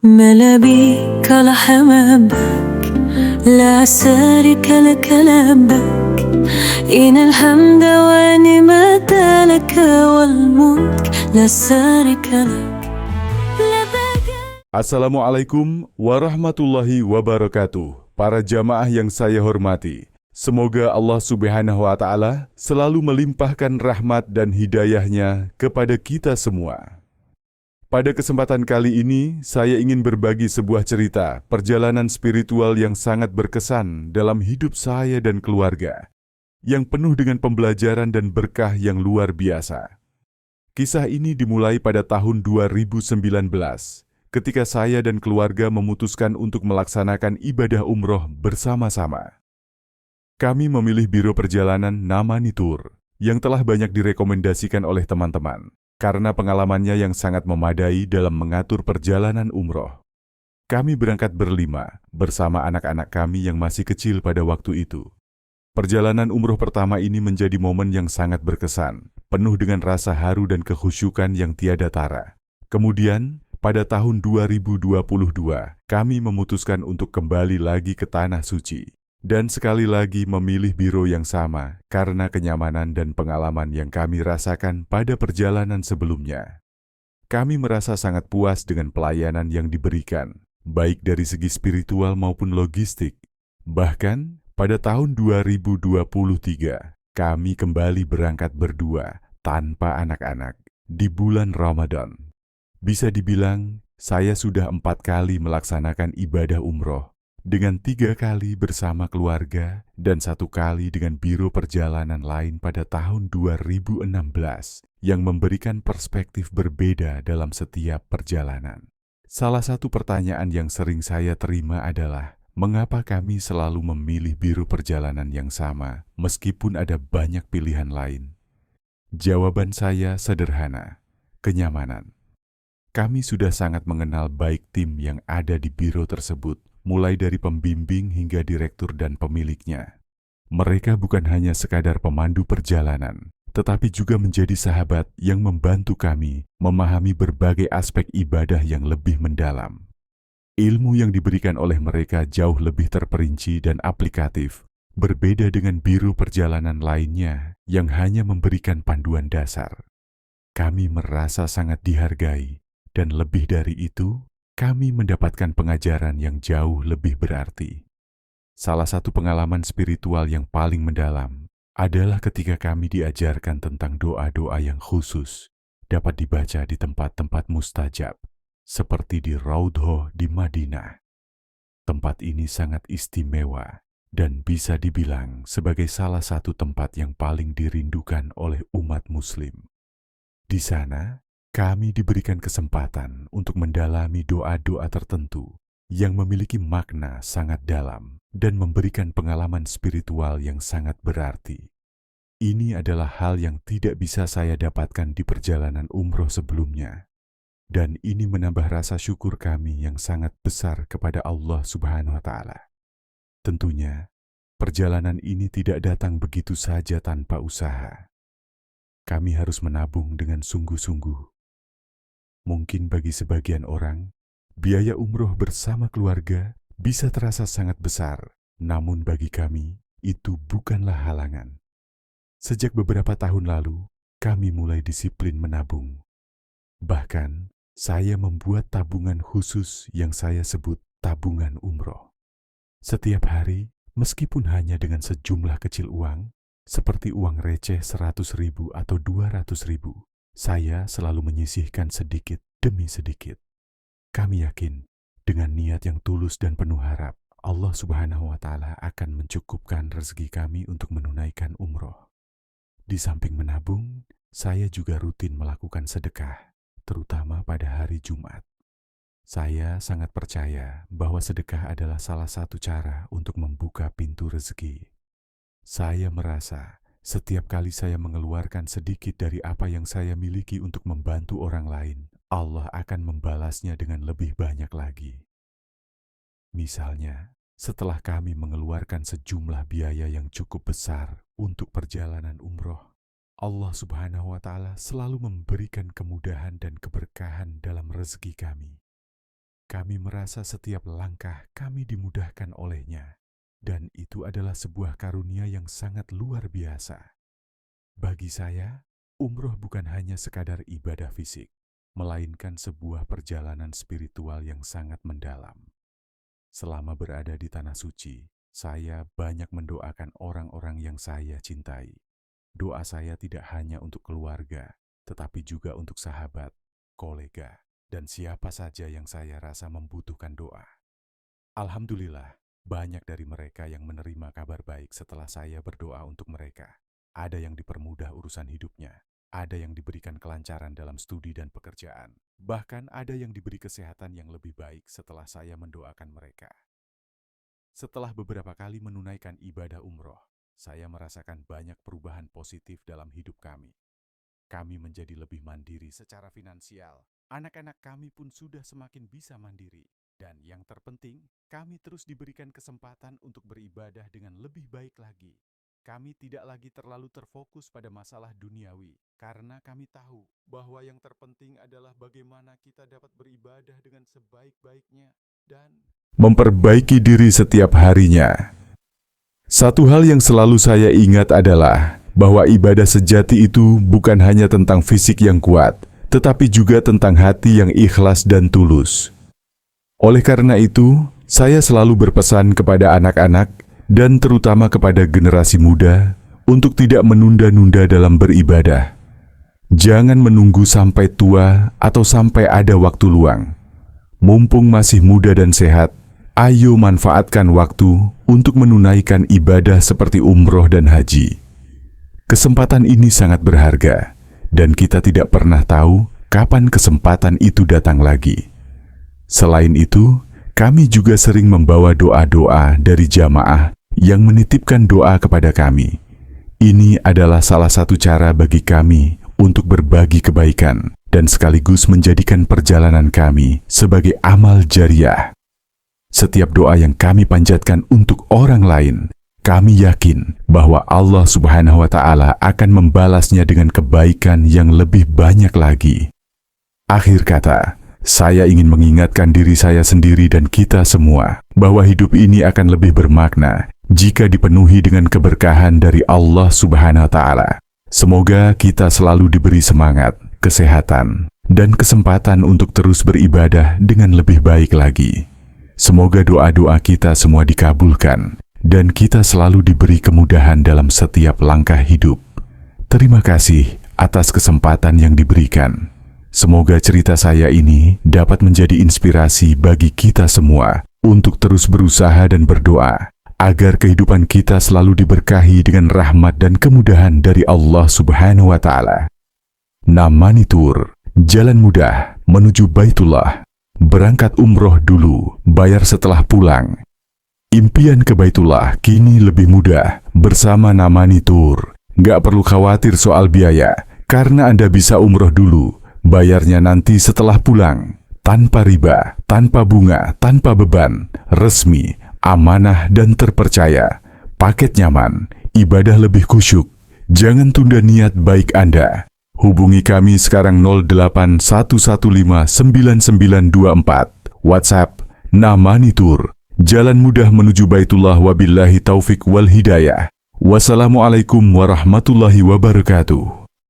ما لبيك لحمامك لا شريك لك لبك إن الحمد والنعمة لك والملك لا شريك لك لبك. Assalamualaikum warahmatullahi wabarakatuh. Para jamaah yang saya hormati, semoga Allah Subhanahu wa Ta'ala selalu melimpahkan rahmat dan hidayahnya kepada kita semua. Pada kesempatan kali ini, saya ingin berbagi sebuah cerita perjalanan spiritual yang sangat berkesan dalam hidup saya dan keluarga, yang penuh dengan pembelajaran dan berkah yang luar biasa. Kisah ini dimulai pada tahun 2019, ketika saya dan keluarga memutuskan untuk melaksanakan ibadah umroh bersama-sama. Kami memilih biro perjalanan Namani Tour, yang telah banyak direkomendasikan oleh teman-teman, karena pengalamannya yang sangat memadai dalam mengatur perjalanan umroh. Kami berangkat berlima, bersama anak-anak kami yang masih kecil pada waktu itu. Perjalanan umroh pertama ini menjadi momen yang sangat berkesan, penuh dengan rasa haru dan kekhusyukan yang tiada tara. Kemudian, pada tahun 2022, kami memutuskan untuk kembali lagi ke Tanah Suci. Dan sekali lagi memilih biro yang sama karena kenyamanan dan pengalaman yang kami rasakan pada perjalanan sebelumnya. Kami merasa sangat puas dengan pelayanan yang diberikan, baik dari segi spiritual maupun logistik. Bahkan, pada tahun 2023, kami kembali berangkat berdua tanpa anak-anak di bulan Ramadan. Bisa dibilang, saya sudah 4 kali melaksanakan ibadah umroh, dengan 3 kali bersama keluarga dan 1 kali dengan biro perjalanan lain pada tahun 2016 yang memberikan perspektif berbeda dalam setiap perjalanan. Salah satu pertanyaan yang sering saya terima adalah, mengapa kami selalu memilih biro perjalanan yang sama meskipun ada banyak pilihan lain? Jawaban saya sederhana, kenyamanan. Kami sudah sangat mengenal baik tim yang ada di biro tersebut, mulai dari pembimbing hingga direktur dan pemiliknya. Mereka bukan hanya sekadar pemandu perjalanan, tetapi juga menjadi sahabat yang membantu kami memahami berbagai aspek ibadah yang lebih mendalam. Ilmu yang diberikan oleh mereka jauh lebih terperinci dan aplikatif, berbeda dengan biro perjalanan lainnya yang hanya memberikan panduan dasar. Kami merasa sangat dihargai, dan lebih dari itu, kami mendapatkan pengajaran yang jauh lebih berarti. Salah satu pengalaman spiritual yang paling mendalam adalah ketika kami diajarkan tentang doa-doa yang khusus dapat dibaca di tempat-tempat mustajab, seperti di Raudhah di Madinah. Tempat ini sangat istimewa dan bisa dibilang sebagai salah satu tempat yang paling dirindukan oleh umat Muslim. Di sana, kami diberikan kesempatan untuk mendalami doa-doa tertentu yang memiliki makna sangat dalam dan memberikan pengalaman spiritual yang sangat berarti. Ini adalah hal yang tidak bisa saya dapatkan di perjalanan umroh sebelumnya. Dan ini menambah rasa syukur kami yang sangat besar kepada Allah Subhanahu wa Ta'ala. Tentunya, perjalanan ini tidak datang begitu saja tanpa usaha. Kami harus menabung dengan sungguh-sungguh. Mungkin bagi sebagian orang, biaya umroh bersama keluarga bisa terasa sangat besar, namun bagi kami, itu bukanlah halangan. Sejak beberapa tahun lalu, kami mulai disiplin menabung. Bahkan, saya membuat tabungan khusus yang saya sebut tabungan umroh. Setiap hari, meskipun hanya dengan sejumlah kecil uang, seperti uang receh 100.000 atau 200.000, saya selalu menyisihkan sedikit demi sedikit. Kami yakin, dengan niat yang tulus dan penuh harap, Allah Subhanahu wa Ta'ala akan mencukupkan rezeki kami untuk menunaikan umroh. Di samping menabung, saya juga rutin melakukan sedekah, terutama pada hari Jumat. Saya sangat percaya bahwa sedekah adalah salah satu cara untuk membuka pintu rezeki. Saya merasa setiap kali saya mengeluarkan sedikit dari apa yang saya miliki untuk membantu orang lain, Allah akan membalasnya dengan lebih banyak lagi. Misalnya, setelah kami mengeluarkan sejumlah biaya yang cukup besar untuk perjalanan umroh, Allah Subhanahu wa Ta'ala selalu memberikan kemudahan dan keberkahan dalam rezeki kami. kami merasa setiap langkah kami dimudahkan olehnya, dan itu adalah sebuah karunia yang sangat luar biasa. Bagi saya, umroh bukan hanya sekadar ibadah fisik, melainkan sebuah perjalanan spiritual yang sangat mendalam. Selama berada di Tanah Suci, saya banyak mendoakan orang-orang yang saya cintai. Doa saya tidak hanya untuk keluarga, tetapi juga untuk sahabat, kolega, dan siapa saja yang saya rasa membutuhkan doa. Alhamdulillah, banyak dari mereka yang menerima kabar baik setelah saya berdoa untuk mereka. Ada yang dipermudah urusan hidupnya, ada yang diberikan kelancaran dalam studi dan pekerjaan, bahkan ada yang diberi kesehatan yang lebih baik setelah saya mendoakan mereka. Setelah beberapa kali menunaikan ibadah umroh, saya merasakan banyak perubahan positif dalam hidup kami. Kami menjadi lebih mandiri secara finansial. Anak-anak kami pun sudah semakin bisa mandiri. Dan yang terpenting, kami terus diberikan kesempatan untuk beribadah dengan lebih baik lagi. Kami tidak lagi terlalu terfokus pada masalah duniawi, karena kami tahu bahwa yang terpenting adalah bagaimana kita dapat beribadah dengan sebaik-baiknya dan memperbaiki diri setiap harinya. Satu hal yang selalu saya ingat adalah bahwa ibadah sejati itu bukan hanya tentang fisik yang kuat, tetapi juga tentang hati yang ikhlas dan tulus. Oleh karena itu, saya selalu berpesan kepada anak-anak dan terutama kepada generasi muda untuk tidak menunda-nunda dalam beribadah. Jangan menunggu sampai tua atau sampai ada waktu luang. Mumpung masih muda dan sehat, ayo manfaatkan waktu untuk menunaikan ibadah seperti umroh dan haji. Kesempatan ini sangat berharga, dan kita tidak pernah tahu kapan kesempatan itu datang lagi. Selain itu, kami juga sering membawa doa-doa dari jamaah yang menitipkan doa kepada kami. Ini adalah salah satu cara bagi kami untuk berbagi kebaikan dan sekaligus menjadikan perjalanan kami sebagai amal jariah. Setiap doa yang kami panjatkan untuk orang lain, kami yakin bahwa Allah Subhanahu wa Ta'ala akan membalasnya dengan kebaikan yang lebih banyak lagi. Akhir kata, saya ingin mengingatkan diri saya sendiri dan kita semua bahwa hidup ini akan lebih bermakna jika dipenuhi dengan keberkahan dari Allah Subhanahu wa Ta'ala. Semoga kita selalu diberi semangat, kesehatan, dan kesempatan untuk terus beribadah dengan lebih baik lagi. Semoga doa-doa kita semua dikabulkan dan kita selalu diberi kemudahan dalam setiap langkah hidup. Terima kasih atas kesempatan yang diberikan. Semoga cerita saya ini dapat menjadi inspirasi bagi kita semua untuk terus berusaha dan berdoa agar kehidupan kita selalu diberkahi dengan rahmat dan kemudahan dari Allah Subhanahu wa Ta'ala. Namanitur, jalan mudah menuju Baitullah. Berangkat umroh dulu, bayar setelah pulang. Impian ke Baitullah kini lebih mudah bersama Namanitur. Gak perlu khawatir soal biaya, karena Anda bisa umroh dulu, bayarnya nanti setelah pulang. Tanpa riba, tanpa bunga, tanpa beban, resmi, amanah dan terpercaya. Paket nyaman, ibadah lebih khusyuk. Jangan tunda niat baik Anda. Hubungi kami sekarang 0811599924. WhatsApp Namanitur, jalan mudah menuju Baitullah, wabillahi taufik wal hidayah. Wassalamualaikum warahmatullahi wabarakatuh.